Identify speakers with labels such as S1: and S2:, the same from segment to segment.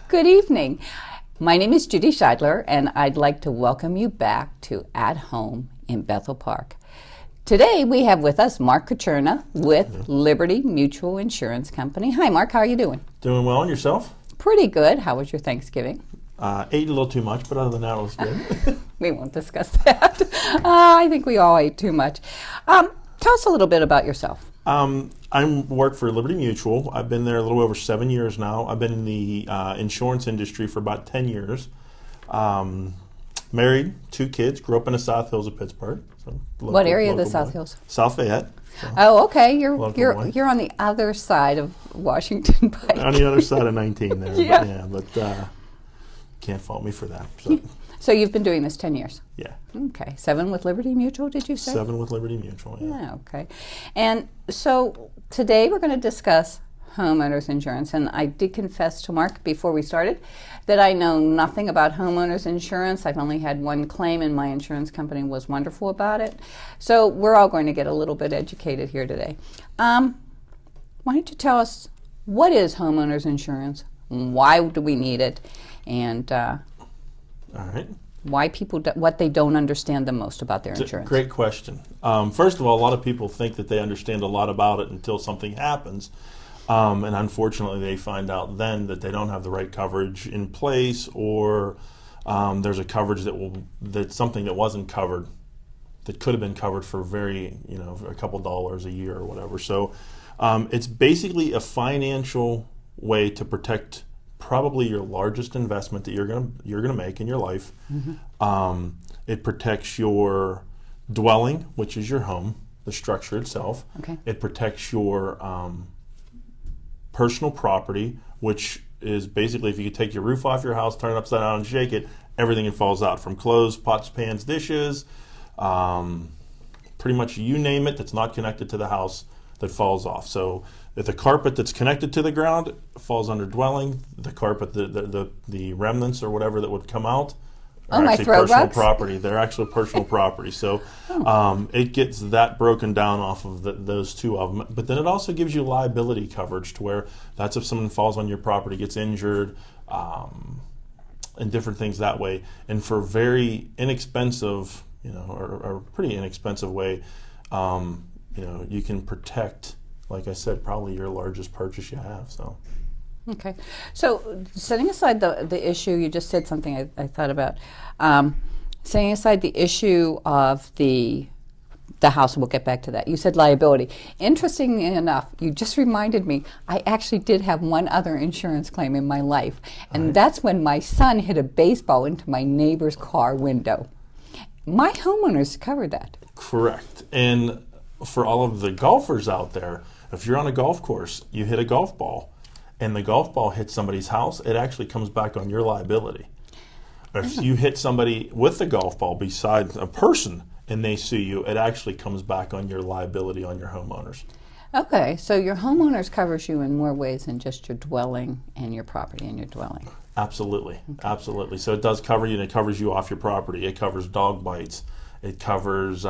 S1: Good evening. My name is Judy Scheidler, and I'd like to welcome you back to At Home in Bethel Park. Today we have with us Mark Kucherna with Liberty Mutual Insurance Company. Hi, Mark. How are you doing?
S2: Doing well, and yourself?
S1: Pretty good. How was your Thanksgiving?
S2: Ate a little too much, but other than that, it was good.
S1: We won't discuss that. I think we all ate too much. Tell us a little bit about yourself.
S2: I work for Liberty Mutual. I've been there a little over 7 years now. I've been in the insurance industry for about 10 years. Married, 2 kids, grew up in the South Hills of Pittsburgh. So
S1: What area of the South Hills?
S2: South Fayette. So
S1: Oh, okay. You're on the other side of Washington Pike.
S2: on the other side of 19 there.
S1: Yeah.
S2: But can't fault me for that.
S1: So you've been doing this 10 years?
S2: Yeah.
S1: Okay. 7 with Liberty Mutual, did you say?
S2: 7 with Liberty Mutual, yeah.
S1: Yeah, okay. And so today we're going to discuss homeowners insurance. And I did confess to Mark before we started that I know nothing about homeowners insurance. I've only had one claim, and my insurance company was wonderful about it. So we're all going to get a little bit educated here today. Why don't you tell us, what is homeowners insurance? Why do we need it? And
S2: All right.
S1: why people what they don't understand the most about their insurance.
S2: Great question. First of all, a lot of people think that they understand a lot about it until something happens. And unfortunately, they find out then that they don't have the right coverage in place, or there's a coverage that's something that wasn't covered, that could have been covered for a couple dollars a year or whatever. So it's basically a financial way to protect probably your largest investment that you're gonna make in your life. Mm-hmm. It protects your dwelling, which is your home, the structure itself.
S1: Okay.
S2: It protects your personal property, which is basically if you take your roof off your house, turn it upside down and shake it, everything falls out, from clothes, pots, pans, dishes, pretty much you name it that's not connected to the house that falls off. So if the carpet that's connected to the ground falls under dwelling, the carpet, the remnants or whatever that would come out are
S1: my
S2: actually
S1: throw
S2: personal
S1: rugs?
S2: property. They're actually personal property. So it gets that broken down off of those two of them. But then it also gives you liability coverage to where that's if someone falls on your property, gets injured, and different things that way. And for very inexpensive, or pretty inexpensive way, you can protect, like I said, probably your largest purchase you have. So.
S1: Okay. So setting aside the issue, you just said something I thought about. Setting aside the issue of the house, and we'll get back to that. You said liability. Interestingly enough, you just reminded me, I actually did have one other insurance claim in my life, and that's when my son hit a baseball into my neighbor's car window. My homeowners covered that.
S2: Correct. And for all of the golfers out there, if you're on a golf course, you hit a golf ball, and the golf ball hits somebody's house, it actually comes back on your liability. If you hit somebody with the golf ball besides a person and they sue you, it actually comes back on your liability on your homeowners.
S1: Okay, so your homeowners covers you in more ways than just your dwelling and your property and your dwelling.
S2: Absolutely, absolutely. So it does cover you, and it covers you off your property. It covers dog bites. It covers...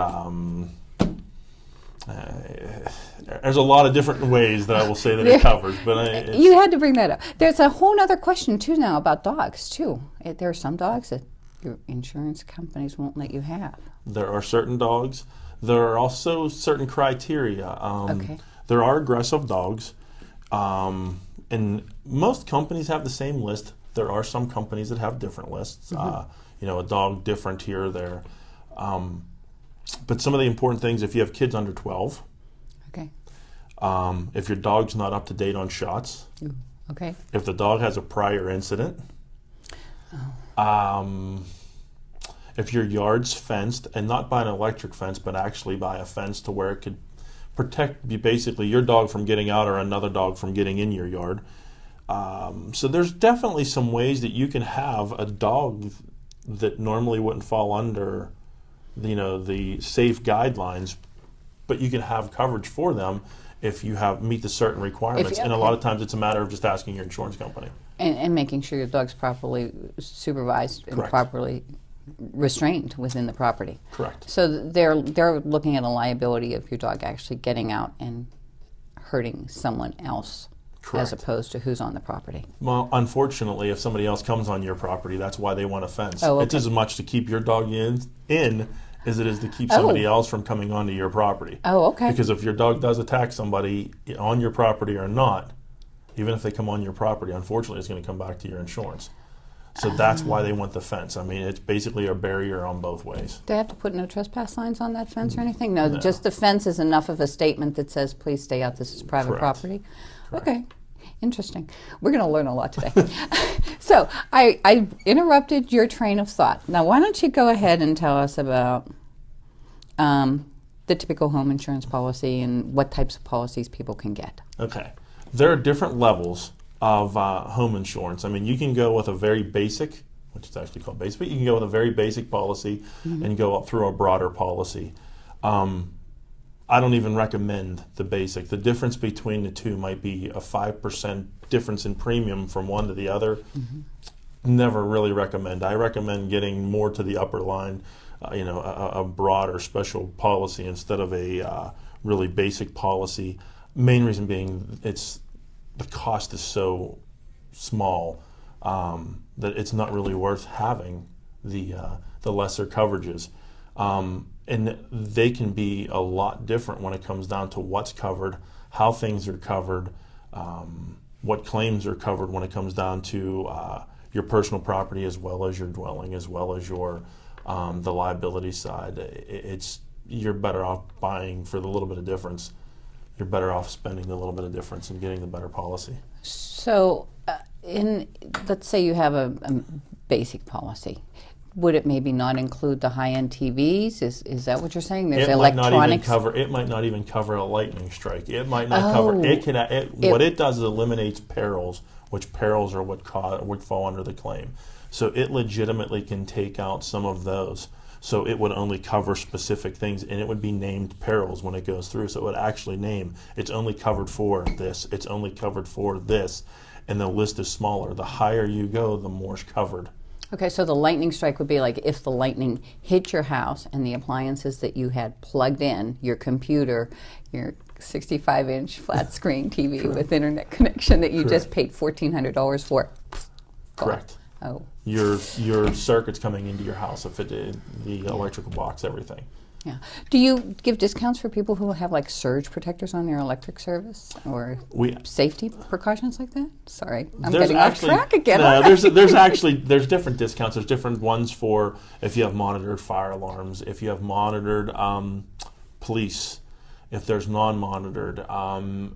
S2: there's a lot of different ways that I will say that it covers, but
S1: you had to bring that up. There's a whole other question too now about dogs too. There are some dogs that your insurance companies won't let you have.
S2: There are certain dogs. There are also certain criteria. There are aggressive dogs, and most companies have the same list. There are some companies that have different lists. Mm-hmm. A dog different here or there. But some of the important things, if you have kids under 12,
S1: okay.
S2: If your dog's not up to date on shots,
S1: okay.
S2: If the dog has a prior incident, if your yard's fenced, and not by an electric fence, but actually by a fence to where it could protect basically your dog from getting out or another dog from getting in your yard. So there's definitely some ways that you can have a dog that normally wouldn't fall under the safe guidelines, but you can have coverage for them if you meet the certain requirements. And a lot of times it's a matter of just asking your insurance company.
S1: And making sure your dog's properly supervised and
S2: Correct.
S1: Properly restrained within the property.
S2: Correct.
S1: So they're looking at a liability of your dog actually getting out and hurting someone else.
S2: Correct.
S1: as opposed to who's on the property.
S2: Well, unfortunately, if somebody else comes on your property, that's why they want a fence.
S1: Oh, okay.
S2: It's as much to keep your dog in as it is to keep somebody else from coming onto your property.
S1: Oh, okay.
S2: Because if your dog does attack somebody on your property or not, even if they come on your property, unfortunately, it's going to come back to your insurance. So that's why they want the fence. I mean, it's basically a barrier on both ways.
S1: Do they have to put no trespass signs on that fence or anything? No, just the fence is enough of a statement that says, please stay out, this is private
S2: Correct.
S1: property? Okay, interesting. We're going to learn a lot today. So I interrupted your train of thought. Now, why don't you go ahead and tell us about the typical home insurance policy and what types of policies people can get?
S2: Okay. There are different levels of home insurance. I mean, you can go with a very basic, which is actually called basic, but you can go with a very basic policy and go up through a broader policy. I don't even recommend the basic. The difference between the two might be a 5% difference in premium from one to the other. Never really recommend. I recommend getting more to the upper line, a broader special policy instead of a really basic policy. Main reason being the cost is so small that it's not really worth having the lesser coverages. And they can be a lot different when it comes down to what's covered, how things are covered, what claims are covered when it comes down to your personal property as well as your dwelling, as well as your the liability side. You're better off buying for the little bit of difference. You're better off spending the little bit of difference and getting the better policy.
S1: So, let's say you have a basic policy. Would it maybe not include the high-end TVs? Is that what you're saying? There's electronics.
S2: It might not even cover a lightning strike. It might not cover. It can. What it does is eliminates perils, which perils are what would fall under the claim. So it legitimately can take out some of those. So it would only cover specific things, and it would be named perils when it goes through. So it would actually name, it's only covered for this, it's only covered for this, and the list is smaller. The higher you go, the more's covered.
S1: Okay, so the lightning strike would be like if the lightning hit your house and the appliances that you had plugged in, your computer, your 65-inch flat screen TV with internet connection that you just paid $1,400 for.
S2: Correct.
S1: Oh.
S2: Your circuits coming into your house, if it did, the electrical box, everything.
S1: Yeah. Do you give discounts for people who have like surge protectors on their electric service or safety precautions like that? Sorry, I'm getting off track again.
S2: No, there's different discounts. There's different ones for if you have monitored fire alarms, if you have monitored police, if there's non-monitored.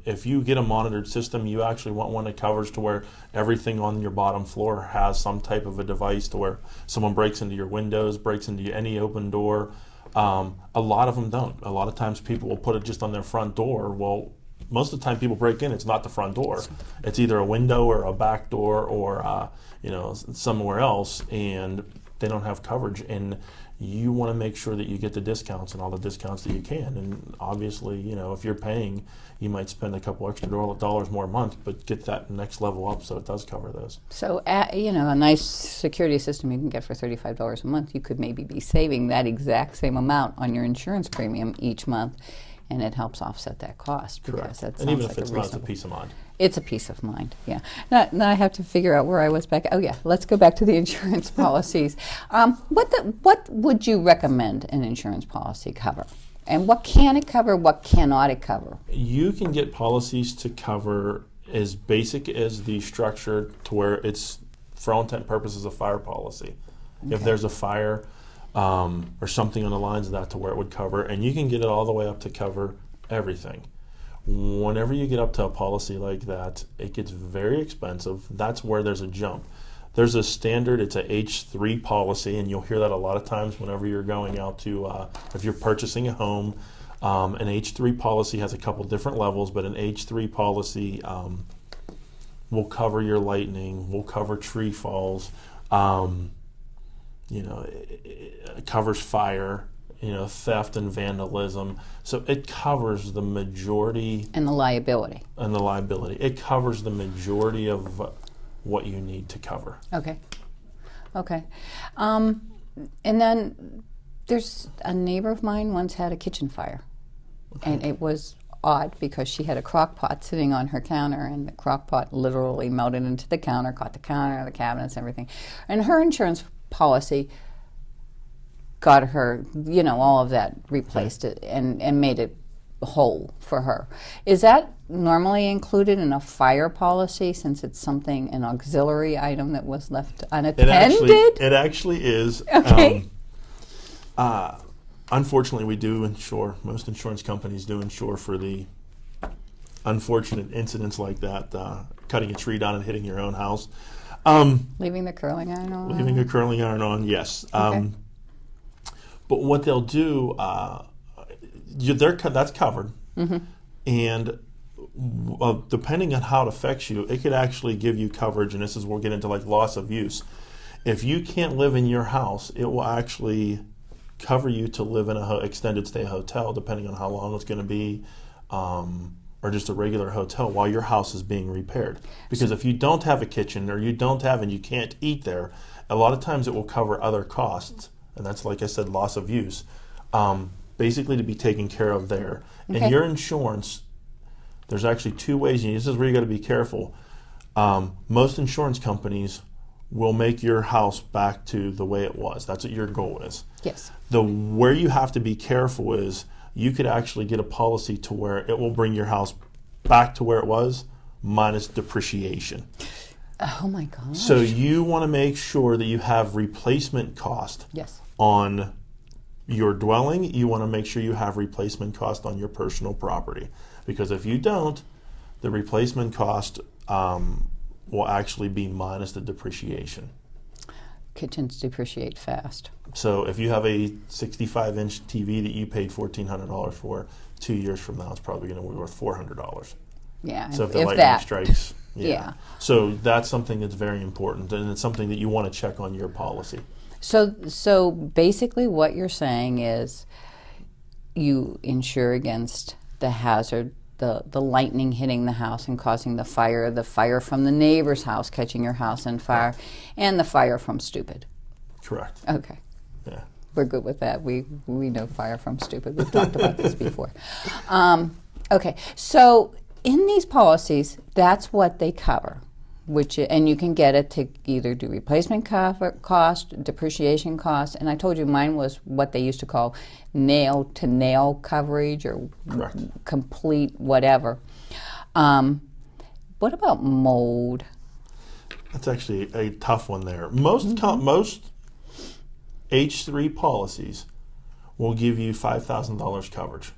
S2: If you get a monitored system, you actually want one that covers to where everything on your bottom floor has some type of a device to where someone breaks into your windows, breaks into any open door. A lot of them don't. A lot of times people will put it just on their front door. Well, most of the time people break in, it's not the front door. It's either a window or a back door or somewhere else, and they don't have coverage. And you want to make sure that you get the discounts and all the discounts that you can. And obviously, if you're paying, you might spend a couple extra dollars more a month, but get that next level up so it does cover those.
S1: So, a nice security system you can get for $35 a month, you could maybe be saving that exact same amount on your insurance premium each month, and it helps offset that cost.
S2: Correct.
S1: That
S2: and even
S1: like
S2: if it's not, it's a peace of mind.
S1: It's a peace of mind, yeah. Now I have to figure out where I was back. Oh, yeah, let's go back to the insurance policies. What would you recommend an insurance policy cover? And what can it cover, what cannot it cover?
S2: You can get policies to cover as basic as the structure to where it's, for all intent and purposes, a fire policy. Okay. If there's a fire or something on the lines of that to where it would cover, and you can get it all the way up to cover everything. Whenever you get up to a policy like that, it gets very expensive. That's where there's a jump. There's a standard, it's a H3 policy, and you'll hear that a lot of times whenever you're going out to, if you're purchasing a home. An H3 policy has a couple different levels, but an H3 policy will cover your lightning, will cover tree falls, it covers fire, theft and vandalism. So it covers the majority.
S1: And the liability.
S2: It covers the majority of what you need to cover.
S1: Okay. And then there's a neighbor of mine once had a kitchen fire. Okay. And it was odd because she had a crock pot sitting on her counter, and the crock pot literally melted into the counter, caught the counter, the cabinets, everything. And her insurance policy got her, all of that replaced it and made it whole for her. Is that normally included in a fire policy, since it's an auxiliary item that was left unattended?
S2: It actually is.
S1: Okay.
S2: Unfortunately, we do insure. Most insurance companies do insure for the unfortunate incidents like that, cutting a tree down and hitting your own house.
S1: Leaving the curling iron on?
S2: Leaving a curling iron on, yes.
S1: Okay.
S2: But what they'll do, that's covered.
S1: Mm-hmm.
S2: And depending on how it affects you, it could actually give you coverage, and this is where we'll get into like loss of use. If you can't live in your house, it will actually cover you to live in a extended stay hotel, depending on how long it's going to be, or just a regular hotel while your house is being repaired. Because if you don't have a kitchen, or and you can't eat there, a lot of times it will cover other costs, and that's, like I said, loss of use, basically to be taken care of there.
S1: Okay.
S2: And your insurance, there's actually two ways, and this is where you got to be careful. Most insurance companies will make your house back to the way it was. That's what your goal is.
S1: Yes.
S2: Where you have to be careful is you could actually get a policy to where it will bring your house back to where it was minus depreciation.
S1: Oh my gosh.
S2: So you want to make sure that you have replacement cost
S1: Yes.
S2: on your dwelling. You want to make sure you have replacement cost on your personal property. Because if you don't, the replacement cost will actually be minus the depreciation.
S1: Kitchens depreciate fast.
S2: So if you have a 65-inch TV that you paid $1,400 for, 2 years from now it's probably going to be worth $400.
S1: Yeah.
S2: So if the
S1: if
S2: lightning
S1: that.
S2: strikes,
S1: Yeah.
S2: So that's something that's very important, and it's something that you want to check on your policy.
S1: So basically what you're saying is you insure against the hazard, the lightning hitting the house and causing the fire from the neighbor's house catching your house on fire, and the fire from stupid.
S2: Correct.
S1: Okay.
S2: Yeah.
S1: We're good with that. We know fire from stupid. We've talked about this before. Okay. So in these policies, that's what they cover. And you can get it to either do replacement cost, depreciation cost, and I told you mine was what they used to call nail-to-nail coverage, or
S2: Correct.
S1: complete whatever. What about mold?
S2: That's actually a tough one there. Most H3 policies will give you $5,000 coverage.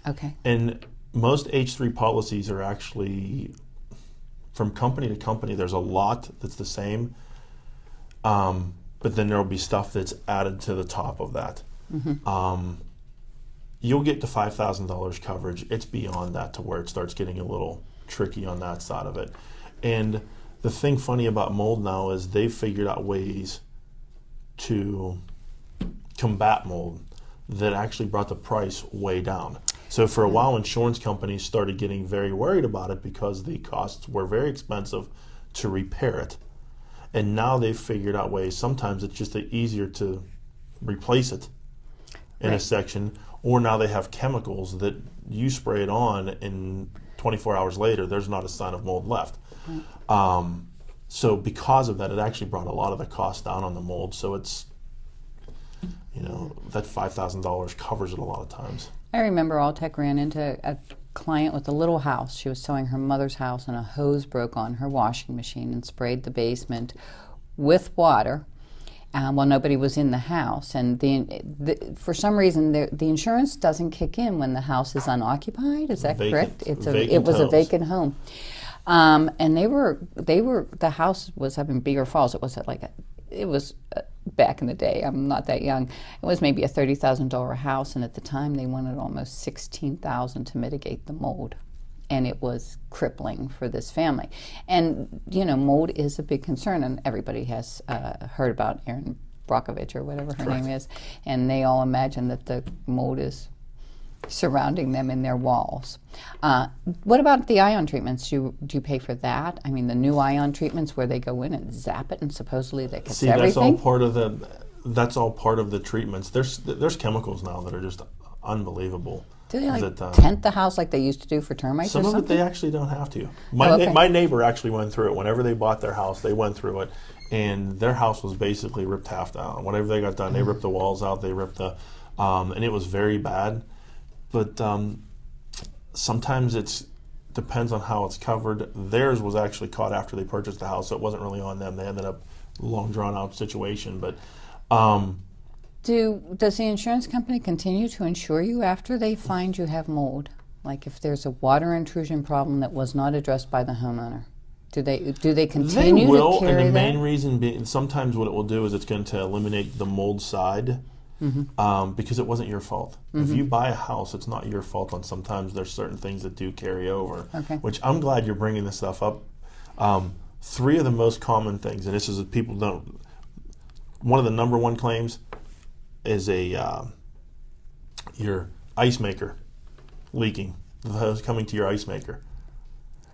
S1: Okay.
S2: And most H3 policies are actually, from company to company, there's a lot that's the same, but then there will be stuff that's added to the top of that. Mm-hmm. You'll get to $5,000 coverage. It's beyond that to where it starts getting a little tricky on that side of it. And the thing funny about mold now is they've figured out ways to combat mold that actually brought the price way down. So for a while, insurance companies started getting very worried about it because the costs were very expensive to repair it. And now they've figured out ways, sometimes it's just easier to replace it in a section, or now they have chemicals that you spray it on and 24 hours later, there's not a sign of mold left. So because of that, it actually brought a lot of the cost down on the mold. So it's, that $5,000 covers it a lot of times.
S1: I remember Alltech ran into a client with a little house. She was selling her mother's house, and a hose broke on her washing machine and sprayed the basement with water while nobody was in the house. And for some reason, the insurance doesn't kick in when the house is unoccupied. Is that correct? It was a vacant home. And the house was up in Beaver Falls. It was back in the day. I'm not that young. It was maybe a $30,000 house, and at the time they wanted almost $16,000 to mitigate the mold, and it was crippling for this family. And mold is a big concern, and everybody has heard about Erin Brockovich or whatever her name is, and they all imagine that the mold is surrounding them in their walls. What about the ion treatments? Do you pay for that? I mean, the new ion treatments where they go in and zap it and supposedly they can everything?
S2: That's all part of the treatments. There's chemicals now that are just unbelievable.
S1: Do they like
S2: Is it,
S1: tent the house like they used to do for termites
S2: some
S1: or
S2: of it
S1: something?
S2: they actually don't have to.
S1: Okay.
S2: My neighbor actually went through it. Whenever they bought their house, they went through it, and their house was basically ripped half down. Whenever they got done, they ripped the walls out. They ripped and it was very bad. But sometimes it's depends on how it's covered. Theirs was actually caught after they purchased the house, so it wasn't really on them. They ended up a long drawn out situation, but.
S1: Does the insurance company continue to insure you after they find you have mold? Like if there's a water intrusion problem that was not addressed by the homeowner, do they continue
S2: They will,
S1: to carry
S2: and the
S1: that?
S2: main reason being, sometimes what it will do is it's going to eliminate the mold side, because it wasn't your fault. If you buy a house, it's not your fault, and sometimes there's certain things that do carry over.
S1: Okay.
S2: Which I'm glad you're bringing this stuff up. 3 of the most common things, and this is that people don't. One of the number one claims is your ice maker leaking, the hose coming to your ice maker,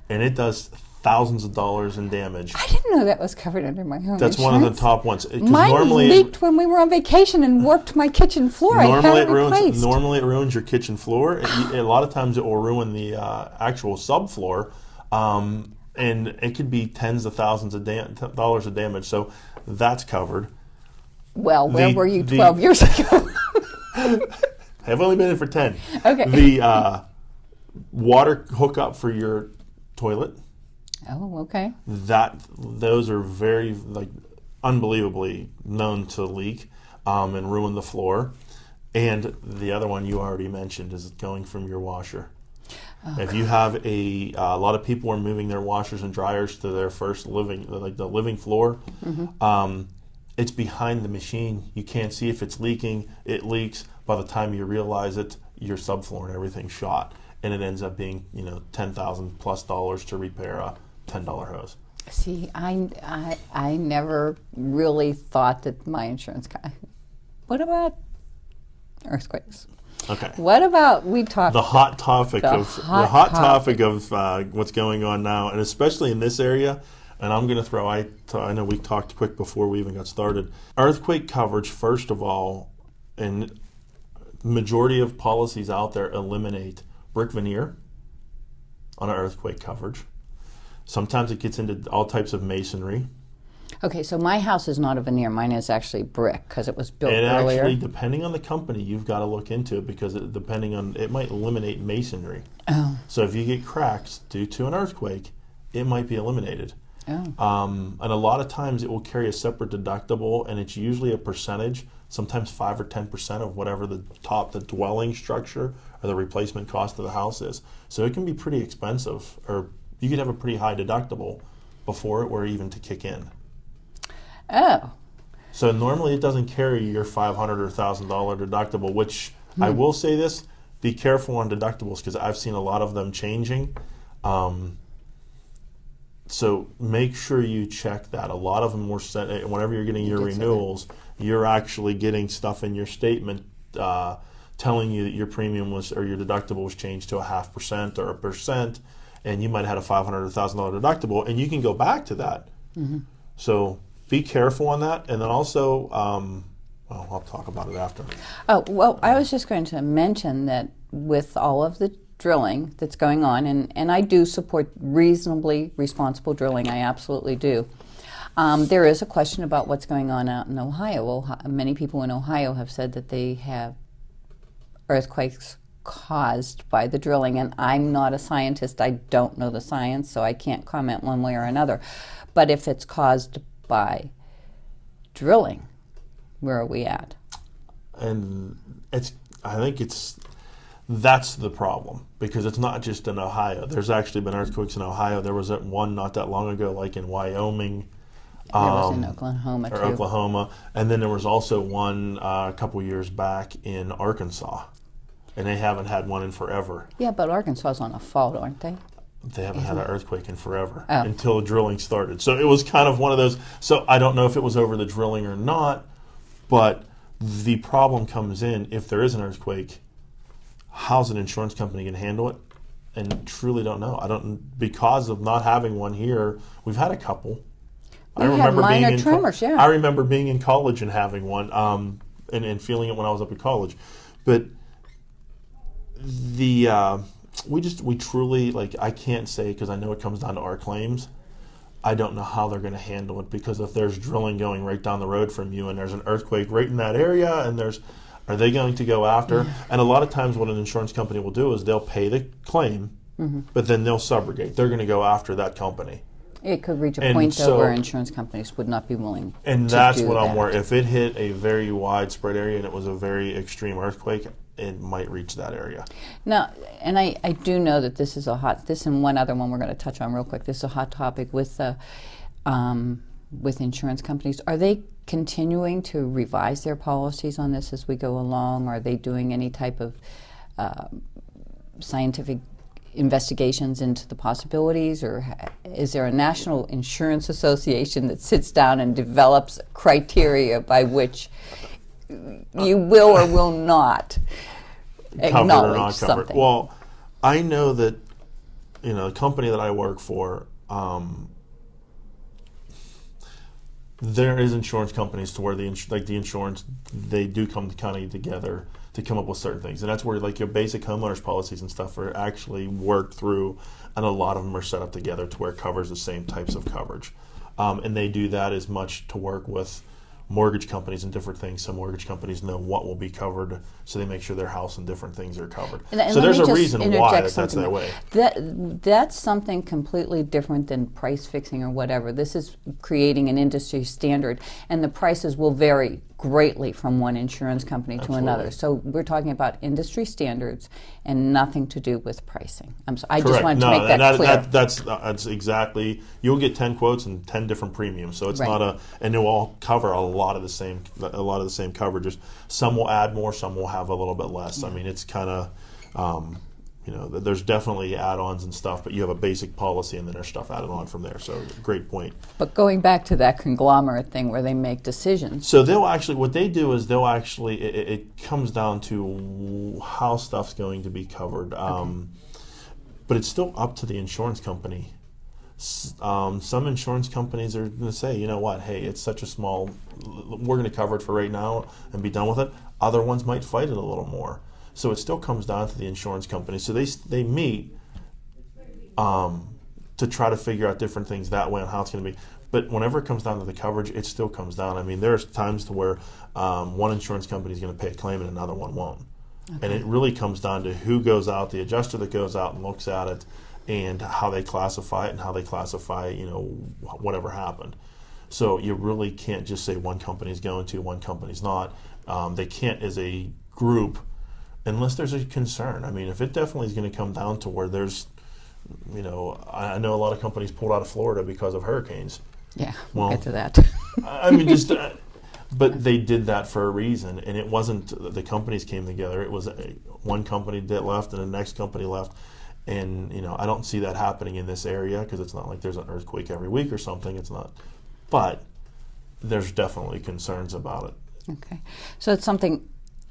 S2: and it does thousands of dollars in damage.
S1: I didn't know that was covered under my home
S2: That's
S1: insurance.
S2: one of the top ones. 'Cause
S1: Mine
S2: normally
S1: leaked when we were on vacation and warped my kitchen floor. I had it replaced.
S2: Normally it ruins your kitchen floor. A lot of times it will ruin the actual subfloor, and it could be tens of thousands of dollars of damage. So that's covered.
S1: Well, where
S2: The-
S1: were you
S2: the-
S1: 12 years ago?
S2: I've only been in for 10.
S1: Okay.
S2: The water hookup for your toilet.
S1: Oh, okay.
S2: Those are very unbelievably known to leak and ruin the floor. And the other one you already mentioned is going from your washer. If you have a lot of people are moving their washers and dryers to their first living, like the living floor. It's behind the machine. You can't see if it's leaking. It leaks. By the time you realize it, your subfloor and everything's shot, and it ends up being $10,000+ to repair a $10 hose.
S1: See, I never really thought that my insurance guy. What about earthquakes?
S2: Okay.
S1: What about we talked
S2: The hot topic
S1: The
S2: of
S1: hot
S2: topic of what's going on now, and especially in this area. And I'm going to throw. I know we talked quick before we even got started. Earthquake coverage, first of all, and majority of policies out there eliminate brick veneer on an earthquake coverage. Sometimes it gets into all types of masonry.
S1: Okay, so my house is not a veneer. Mine is actually brick because it was built
S2: And
S1: earlier.
S2: actually, depending on the company, you've got to look into it because it might eliminate masonry.
S1: Oh.
S2: So if you get cracks due to an earthquake, it might be eliminated.
S1: Oh.
S2: And a lot of times it will carry a separate deductible, and it's usually a percentage, sometimes 5 or 10% of whatever the dwelling structure or the replacement cost of the house is. So it can be pretty expensive, or you could have a pretty high deductible before it were even to kick in.
S1: Oh.
S2: So normally it doesn't carry your $500 or $1,000 deductible, which I will say this, be careful on deductibles because I've seen a lot of them changing. So make sure you check that. A lot of them were sent, whenever you're getting your
S1: did say that.
S2: renewals, you're actually getting stuff in your statement telling you that your premium was, or your deductible was changed to 0.5% or 1%, and you might have had a $500 or $1,000 deductible, and you can go back to that. So be careful on that. And then also, I'll talk about it after.
S1: Oh, well, I was just going to mention that with all of the drilling that's going on, and I do support reasonably responsible drilling, I absolutely do. There is a question about what's going on out in Ohio. Many people in Ohio have said that they have earthquakes caused by the drilling, and I'm not a scientist. I don't know the science, so I can't comment one way or another. But if it's caused by drilling, where are we at?
S2: And I think that's the problem, because it's not just in Ohio. There's actually been earthquakes in Ohio. There was one not that long ago, like in Wyoming.
S1: There was in Oklahoma,
S2: or
S1: too.
S2: Oklahoma. And then there was also one a couple years back in Arkansas. And they haven't had one in forever.
S1: Yeah, but Arkansas is on a fault, aren't they?
S2: They haven't had an earthquake in forever
S1: Oh.
S2: until drilling started. So it was kind of one of those. So I don't know if it was over the drilling or not, but the problem comes in if there is an earthquake. How's an insurance company going to handle it? And truly don't know. Because of not having one here. We've had a couple.
S1: We had minor tremors, yeah.
S2: I remember being in college and having one, and feeling it when I was up in college. But the we truly, like, I can't say, because I know it comes down to our claims. I don't know how they're going to handle it, because if there's drilling going right down the road from you and there's an earthquake right in that area, and are they going to go after? And a lot of times what an insurance company will do is they'll pay the claim, but then they'll subrogate. They're going to go after that company.
S1: It could reach a
S2: And
S1: point,
S2: so-
S1: though, where insurance companies would not be willing
S2: And
S1: to
S2: that's
S1: do
S2: what I'm
S1: that.
S2: worried. If it hit a very widespread area and it was a very extreme earthquake, it might reach that area.
S1: Now, and I do know that this is this and one other one we're going to touch on real quick. This is a hot topic with insurance companies. Are they continuing to revise their policies on this as we go along? Are they doing any type of scientific investigations into the possibilities, or is there a National Insurance Association that sits down and develops criteria by which you will or will not
S2: Covered or
S1: acknowledge
S2: not covered.
S1: something?
S2: Well, I know that, the company that I work for, there is insurance companies to where the insurance, they do come kind of together to come up with certain things, and that's where, like, your basic homeowners policies and stuff are actually worked through, and a lot of them are set up together to where it covers the same types of coverage, and they do that as much to work with mortgage companies and different things. So mortgage companies know what will be covered, so they make sure their house and different things are covered.
S1: And
S2: So
S1: let
S2: there's
S1: me
S2: a
S1: just
S2: reason why
S1: interject
S2: that's
S1: something
S2: that way.
S1: That's something completely different than price fixing or whatever. This is creating an industry standard, and the prices will vary greatly from one insurance company to another. So we're talking about industry standards and nothing to do with pricing. I just
S2: Correct.
S1: wanted to
S2: No,
S1: make that
S2: and
S1: clear.
S2: that's exactly. You'll get 10 quotes and 10 different premiums. So it's
S1: Right.
S2: not and they'll all cover a lot of the same coverages. Some will add more, some will have a little bit less. I mean, it's kind of, there's definitely add-ons and stuff, but you have a basic policy and then there's stuff added on from there. So great point.
S1: But going back to that conglomerate thing where they make decisions.
S2: So what they do is it comes down to how stuff's going to be covered. But it's still up to the insurance company. Some insurance companies are going to say, you know what, hey, it's such a small, we're going to cover it for right now and be done with it. Other ones might fight it a little more. So it still comes down to the insurance company. So they meet to try to figure out different things that way and how it's going to be. But whenever it comes down to the coverage, it still comes down. I mean, there's times to where one insurance company is going to pay a claim and another one won't. Okay. And it really comes down to who goes out, the adjuster that goes out and looks at it, and how they classify it and how they classify, whatever happened. So you really can't just say one company's going to, one company's not. They can't as a group unless there's a concern. I mean, if it definitely is going to come down to where there's, I know a lot of companies pulled out of Florida because of hurricanes.
S1: Yeah, we'll get to that.
S2: I mean, but they did that for a reason, and it wasn't the companies came together. It was one company that left and the next company left. And, I don't see that happening in this area because it's not like there's an earthquake every week or something. It's not. But there's definitely concerns about it.
S1: Okay. So it's something,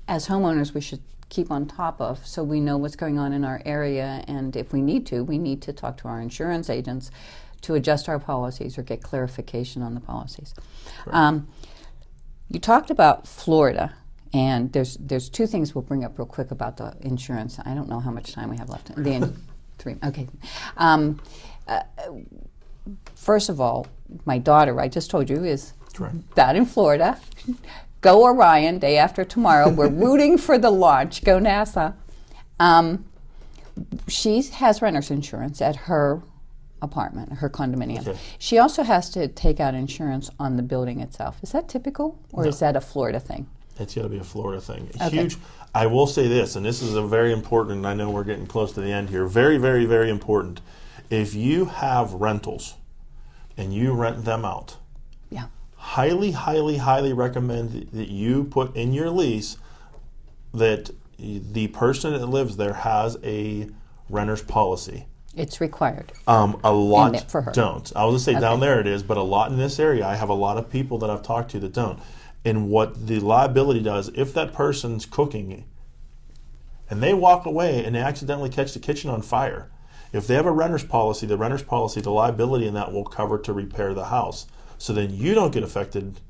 S1: as homeowners, we should keep on top of so we know what's going on in our area. And if we need to talk to our insurance agents to adjust our policies or get clarification on the policies. You talked about Florida. And there's two things we'll bring up real quick about the insurance. I don't know how much time we have left. Three. Okay. First of all, my daughter, I just told you, is down in Florida. Go Orion, day after tomorrow. We're rooting for the launch. Go NASA. She has renter's insurance at her apartment, her condominium.
S2: Okay.
S1: She also has to take out insurance on the building itself. Is that typical, or
S2: No.
S1: is that a Florida thing?
S2: It's got to be a Florida thing.
S1: Okay.
S2: Huge. I will say this, and this is a very important, and I know we're getting close to the end here. Very, very, very important. If you have rentals and you rent them out,
S1: Yeah.
S2: highly, highly, highly recommend that you put in your lease that the person that lives there has a renter's policy.
S1: It's required.
S2: A lot
S1: for her.
S2: don't. I was going to say
S1: Okay.
S2: down there it is, but a lot in this area, I have a lot of people that I've talked to that don't. And what the liability does, if that person's cooking and they walk away and they accidentally catch the kitchen on fire, if they have a renter's policy, the liability in that will cover to repair the house. So then you don't get affected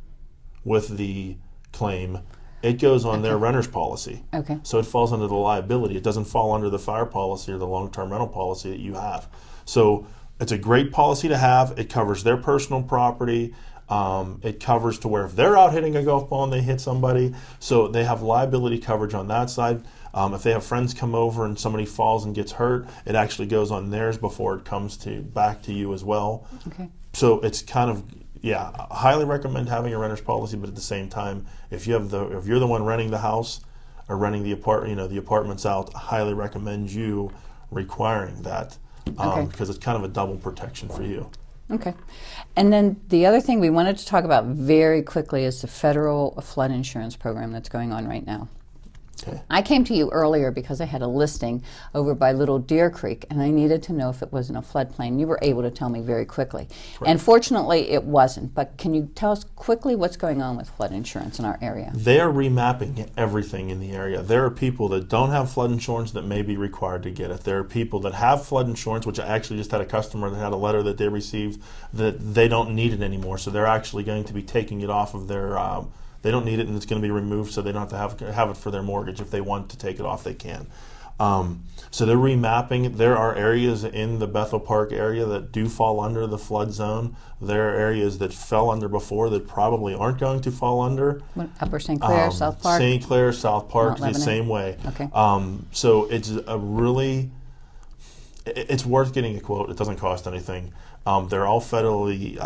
S2: with the claim, it goes on their renter's policy.
S1: Okay.
S2: So it falls under the liability. It doesn't fall under the fire policy or the long-term rental policy that you have. So it's a great policy to have. It covers their personal property. It covers to where if they're out hitting a golf ball and they hit somebody, so they have liability coverage on that side. If they have friends come over and somebody falls and gets hurt, it actually goes on theirs before it comes back to you as well.
S1: Okay.
S2: So it's kind of, yeah, I highly recommend having a renter's policy, but at the same time, if you're the one renting the house or renting the the apartments out, I highly recommend you requiring that because it's kind of a double protection for you.
S1: Okay. And then the other thing we wanted to talk about very quickly is the federal flood insurance program that's going on right now.
S2: Okay.
S1: I came to you earlier because I had a listing over by Little Deer Creek, and I needed to know if it was in a floodplain. You were able to tell me very quickly.
S2: Correct.
S1: And fortunately, it wasn't. But can you tell us quickly what's going on with flood insurance in our area?
S2: They are remapping everything in the area. There are people that don't have flood insurance that may be required to get it. There are people that have flood insurance, which I actually just had a customer that had a letter that they received that they don't need it anymore. So they're actually going to be taking it off of their they don't need it, and it's going to be removed, so they don't have to have it for their mortgage. If they want to take it off, they can. So they're remapping. There are areas in the Bethel Park area that do fall under the flood zone. There are areas that fell under before that probably aren't going to fall under.
S1: Upper St. Clair, South Park?
S2: St. Clair, South Park, the
S1: Lebanon?
S2: same way.
S1: Okay.
S2: So it's it's worth getting a quote. It doesn't cost anything. They're all federally,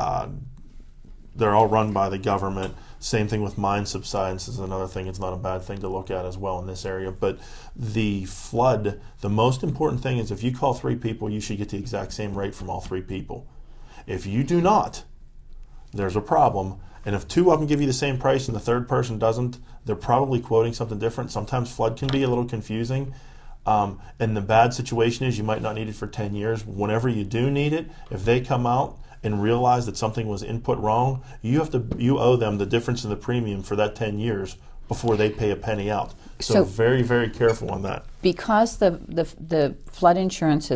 S2: they're all run by the government. Same thing with mine subsidence is another thing. It's not a bad thing to look at as well in this area. But the flood, the most important thing is if you call 3 people, you should get the exact same rate from all 3 people. If you do not, there's a problem. And if 2 of them give you the same price and the 3rd person doesn't, they're probably quoting something different. Sometimes flood can be a little confusing. And the bad situation is you might not need it for 10 years. Whenever you do need it, if they come out and realize that something was input wrong, you owe them the difference in the premium for that 10 years before they pay a penny out. So very, very careful on that.
S1: Because the flood insurance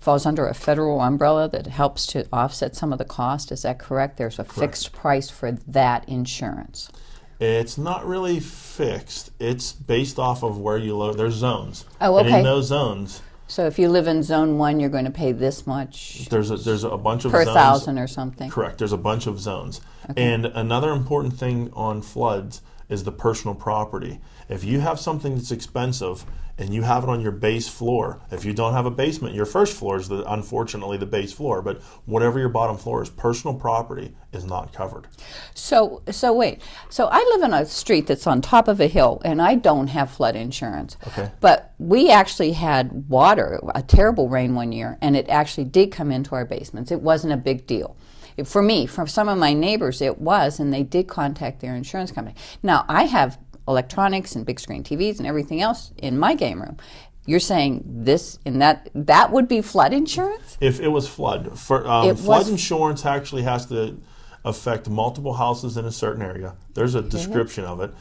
S1: falls under a federal umbrella that helps to offset some of the cost, is that correct? There's a fixed price for that insurance.
S2: It's not really fixed. It's based off of where you live. There's zones.
S1: Oh, okay.
S2: And in those zones,
S1: so if you live in zone 1, you're going to pay this much
S2: there's a bunch of
S1: per
S2: zones.
S1: 1,000 or something.
S2: Correct. There's a bunch of zones.
S1: Okay.
S2: And another important thing on floods is the personal property. If you have something that's expensive and you have it on your base floor, if you don't have a basement, your first floor is unfortunately the base floor, but whatever your bottom floor is, personal property is not covered.
S1: So wait. So I live in a street that's on top of a hill, and I don't have flood insurance.
S2: Okay.
S1: But we actually had water, a terrible rain one year, and it actually did come into our basements. It wasn't a big deal. For me, for some of my neighbors, it was, and they did contact their insurance company. Now, I have electronics and big screen TVs and everything else in my game room. You're saying this and that would be flood insurance?
S2: If it was flood. Flood insurance actually has to affect multiple houses in a certain area. There's a description of it.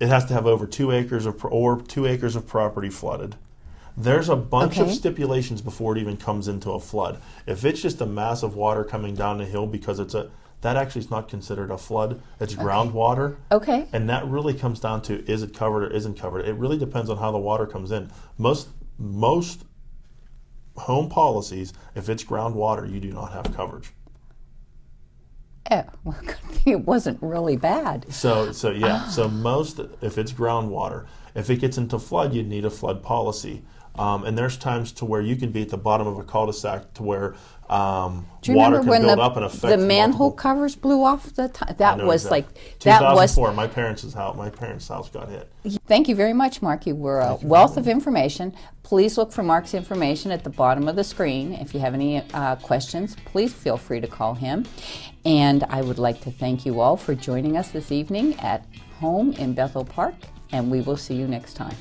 S2: It has to have over 2 acres of property flooded. There's a bunch of stipulations before it even comes into a flood. If it's just a mass of water coming down the hill because that actually is not considered a flood. It's groundwater.
S1: Okay.
S2: And that really comes down to, is it covered or isn't covered? It really depends on how the water comes in. Most home policies, if it's groundwater, you do not have coverage.
S1: Yeah, well, good thing it wasn't really bad.
S2: So most, if it's groundwater, if it gets into flood, you'd need a flood policy. And there's times to where you can be at the bottom of a cul-de-sac to where water can build up and affect
S1: the manhole
S2: multiple.
S1: covers blew off the time? That was
S2: exactly.
S1: like that was
S2: 2004. My parents' house got hit.
S1: Thank you very much, Mark. You were a wealth of information. Please look for Mark's information at the bottom of the screen. If you have any questions, please feel free to call him. And I would like to thank you all for joining us this evening at home in Bethel Park, and we will see you next time.